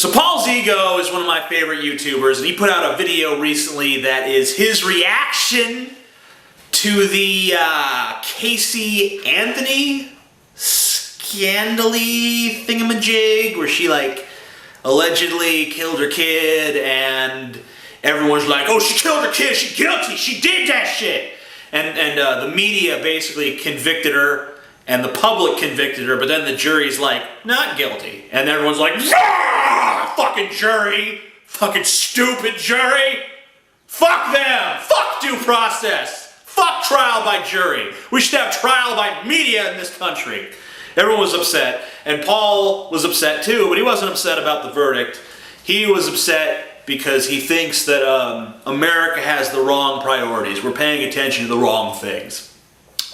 So Paul Zigo is one of my favorite YouTubers, and he put out a video recently that is his reaction to the Casey Anthony scandally thingamajig, where she allegedly killed her kid, and everyone's like, oh, she killed her kid, she's guilty, she did that shit. And the media basically convicted her, and the public convicted her, but then the jury's like, not guilty. And everyone's like, yeah, fucking jury, fucking stupid jury. Fuck them, fuck due process, fuck trial by jury. We should have trial by media in this country. Everyone was upset, and Paul was upset too, but he wasn't upset about the verdict. He was upset because he thinks that America has the wrong priorities. We're paying attention to the wrong things.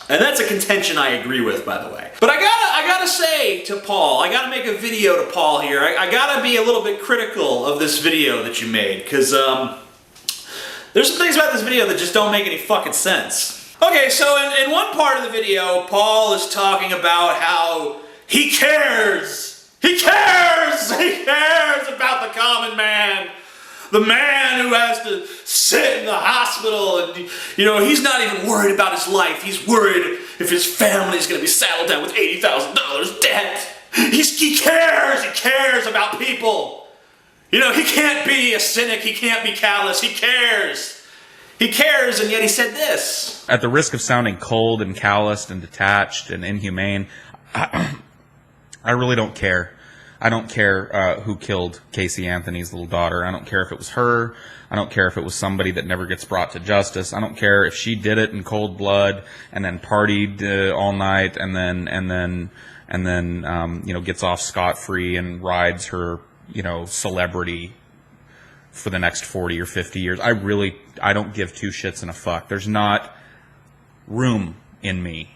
And that's a contention I agree with, by the way. But I gotta say to Paul, I gotta make a video to Paul here. I gotta be a little bit critical of this video that you made, because there's some things about this video that just don't make any fucking sense. Okay, so in one part of the video, Paul is talking about how he cares about the common man. The man who has to sit in the hospital and, you know, he's not even worried about his life. He's worried if his family's going to be saddled down with $80,000 debt. He cares about people. You know, he can't be a cynic. He can't be callous. He cares. He cares, and yet he said this. At the risk of sounding cold and calloused and detached and inhumane, I really don't care. I don't care who killed Casey Anthony's little daughter. I don't care if it was her. I don't care if it was somebody that never gets brought to justice. I don't care if she did it in cold blood and then partied all night and then you know, gets off scot-free and rides her, you know, celebrity for the next 40 or 50 years. I don't give two shits and a fuck. There's not room in me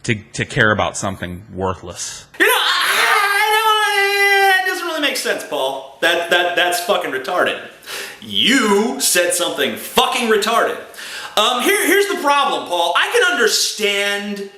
to care about something worthless. You know, it doesn't really make sense, Paul. That's fucking retarded. You said something fucking retarded. Here's the problem, Paul. I can understand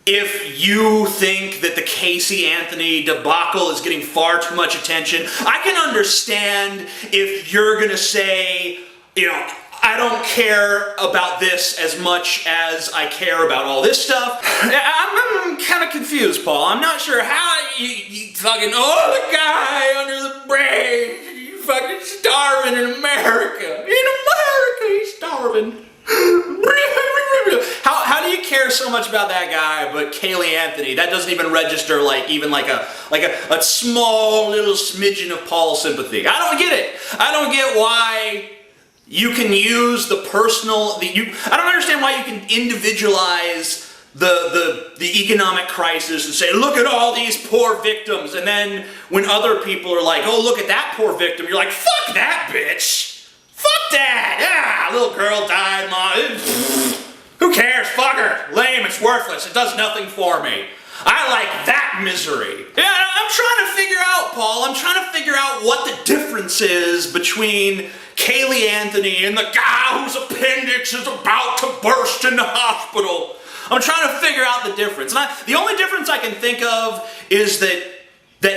if you think that the Casey Anthony debacle is getting far too much attention. I can understand if you're gonna say, you know, I don't care about this as much as I care about all this stuff. I'm kind of confused, Paul. I'm not sure how you fucking, oh, the guy under the bridge, you fucking starving in America. In America, he's starving. How do you care so much about that guy, but Kaylee Anthony, that doesn't even register even like a small little smidgen of Paul sympathy? I don't get it. I don't get why you can use the personal, I don't understand why you can individualize the economic crisis and say, look at all these poor victims, and then when other people are like, oh, look at that poor victim, you're like, fuck that bitch. Fuck that! Yeah, little girl died, mom. Who cares? Fuck her. Lame, it's worthless. It does nothing for me. I like that misery. Yeah, I'm trying to figure out, Paul, I'm trying to figure out what the difference is between Kaylee Anthony and the guy whose appendix is about to burst in the hospital. I'm trying to figure out the difference. And the only difference I can think of is that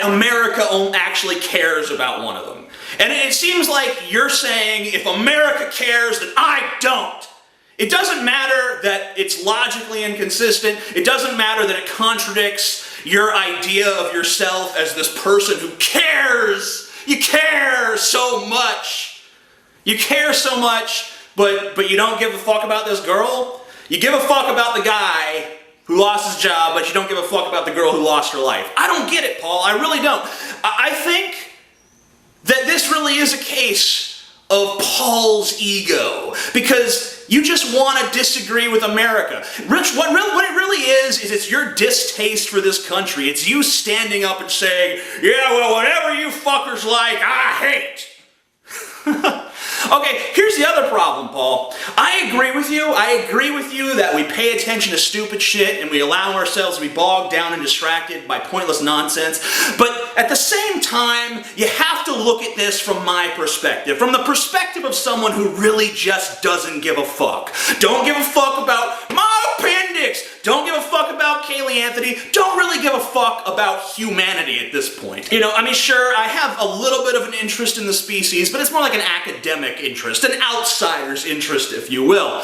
America actually cares about one of them. And it seems like you're saying, if America cares, then I don't. It doesn't matter that it's logically inconsistent. It doesn't matter that it contradicts your idea of yourself as this person who cares. You care so much. You care so much, but you don't give a fuck about this girl. You give a fuck about the guy who lost his job, but you don't give a fuck about the girl who lost her life. I don't get it, Paul. I really don't. I think that this really is a case of Paul's ego, because you just want to disagree with America. Rich, what it really is it's your distaste for this country. It's you standing up and saying, yeah, well, whatever you fuckers like, I hate. Okay, here's the other problem, Paul. I agree with you. I agree with you that we pay attention to stupid shit and we allow ourselves to be bogged down and distracted by pointless nonsense. But at the same time, you have to look at this from my perspective. From the perspective of someone who really just doesn't give a fuck. Don't give a fuck about my appendix. don't give a fuck about Kaylee Anthony, don't really give a fuck about humanity at this point. You know, I mean, sure, I have a little bit of an interest in the species, but it's more like an academic interest, an outsider's interest, if you will.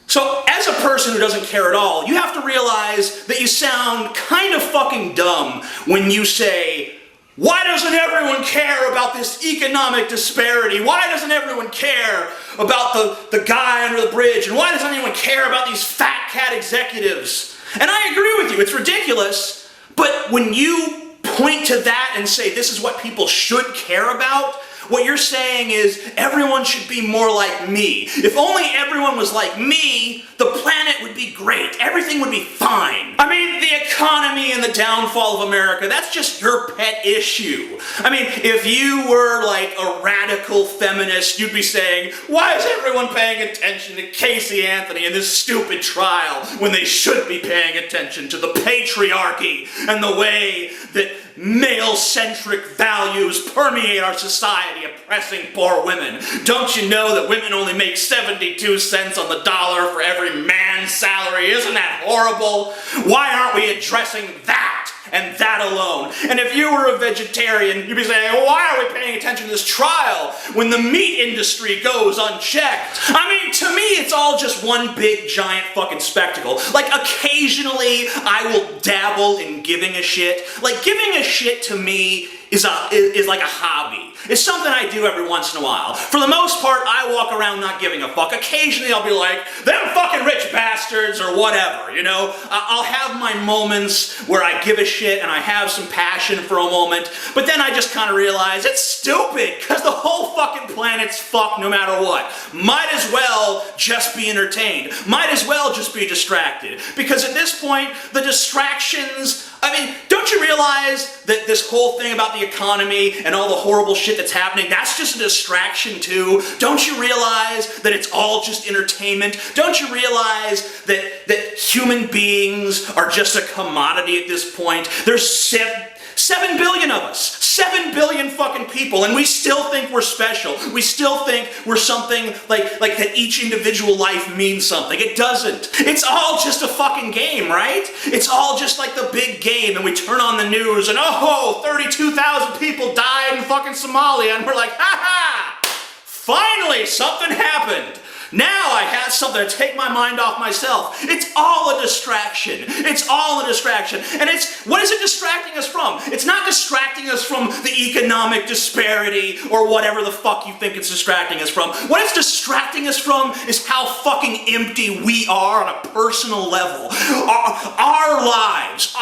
So, as a person who doesn't care at all, you have to realize that you sound kind of fucking dumb when you say, why doesn't everyone care about this economic disparity? Why doesn't everyone care about the guy under the bridge? And why doesn't anyone care about these fat cat executives? And I agree with you, it's ridiculous, but when you point to that and say this is what people should care about, what you're saying is everyone should be more like me. If only everyone was like me, the planet would be great. Everything would be fine. I mean, the economy and the downfall of America, that's just your pet issue. I mean, if you were like a radical feminist, you'd be saying, why is everyone paying attention to Casey Anthony in this stupid trial when they should be paying attention to the patriarchy and the way that male-centric values permeate our society, oppressing poor women? Don't you know that women only make 72 cents on the dollar for every man's salary? Isn't that horrible? Why aren't we addressing that and that alone? And if you were a vegetarian, you'd be saying, why are we paying attention to this trial when the meat industry goes unchecked? I mean, to me, it's all just one big, giant fucking spectacle. Like, occasionally, I will dabble in giving a shit. Like, giving a shit to me is like a hobby. It's something I do every once in a while. For the most part, I walk around not giving a fuck. Occasionally I'll be like, them fucking rich bastards or whatever, you know? I'll have my moments where I give a shit and I have some passion for a moment, but then I just kind of realize it's stupid because the whole fucking planet's fucked no matter what. Might as well just be entertained. Might as well just be distracted. Because at this point, the distractions, I mean, don't you realize that this whole thing about the economy and all the horrible shit that's happening, that's just a distraction too? Don't you realize that it's all just entertainment? Don't you realize that human beings are just a commodity at this point? There's 7 billion of us. 7 billion fucking people, and we still think we're special. We still think we're something like that each individual life means something. It doesn't. It's all just a fucking game, right? It's all just like the big game, and we turn on the news, and oh, 32,000 people died in fucking Somalia, and we're like, ha ha! Finally, something happened. Now I have something to take my mind off myself. It's all a distraction. It's all a distraction. And what is it distracting us from? It's not distracting us from the economic disparity or whatever the fuck you think it's distracting us from. What it's distracting us from is how fucking empty we are on a personal level. Our lives,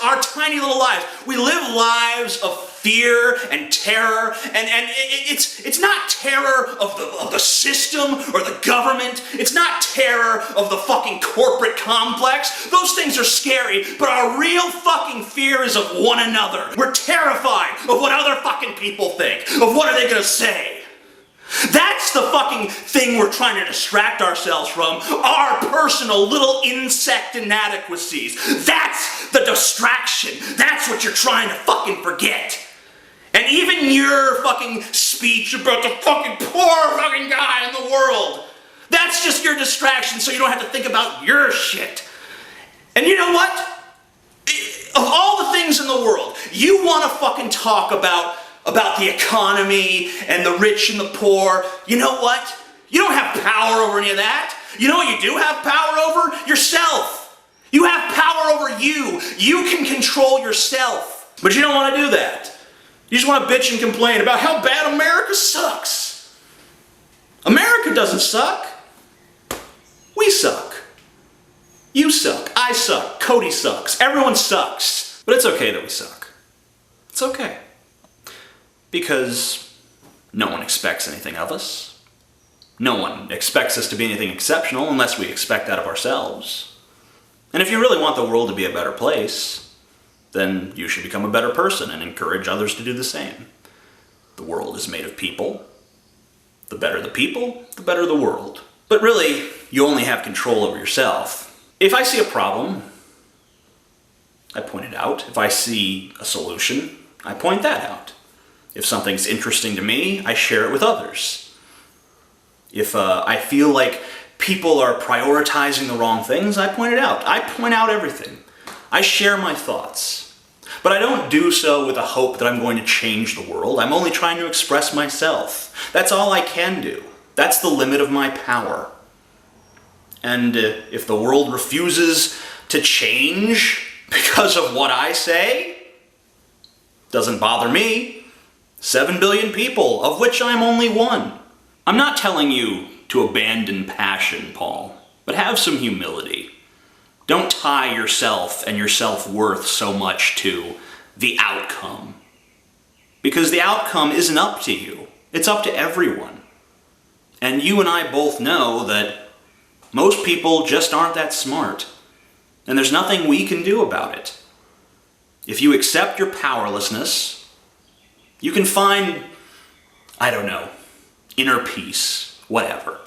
our tiny little lives. We live lives of fear and terror, and it's not terror of the system or the government. It's not terror of the fucking corporate complex. Those things are scary, but our real fucking fear is of one another. We're terrified of what other fucking people think, of what are they gonna say. That's the fucking thing we're trying to distract ourselves from, our personal little insect inadequacies. That's the distraction. That's what you're trying to fucking forget. And even your fucking speech about the fucking poor fucking guy in the world, that's just your distraction so you don't have to think about your shit. And you know what? Of all the things in the world, you want to fucking talk about the economy and the rich and the poor. You know what? You don't have power over any of that. You know what you do have power over? Yourself. You have power over you. You can control yourself. But you don't want to do that. You just want to bitch and complain about how bad America sucks. America doesn't suck. We suck. You suck. I suck. Cody sucks. Everyone sucks. But it's okay that we suck. It's okay. Because no one expects anything of us. No one expects us to be anything exceptional unless we expect that of ourselves. And if you really want the world to be a better place, then you should become a better person and encourage others to do the same. The world is made of people. The better the people, the better the world. But really, you only have control over yourself. If I see a problem, I point it out. If I see a solution, I point that out. If something's interesting to me, I share it with others. If I feel like people are prioritizing the wrong things, I point it out. I point out everything. I share my thoughts. But I don't do so with a hope that I'm going to change the world. I'm only trying to express myself. That's all I can do. That's the limit of my power. And if the world refuses to change because of what I say, doesn't bother me. 7 billion people, of which I'm only one. I'm not telling you to abandon passion, Paul, but have some humility. Don't tie yourself and your self-worth so much to the outcome. Because the outcome isn't up to you. It's up to everyone. And you and I both know that most people just aren't that smart. And there's nothing we can do about it. If you accept your powerlessness, you can find, I don't know, inner peace, whatever.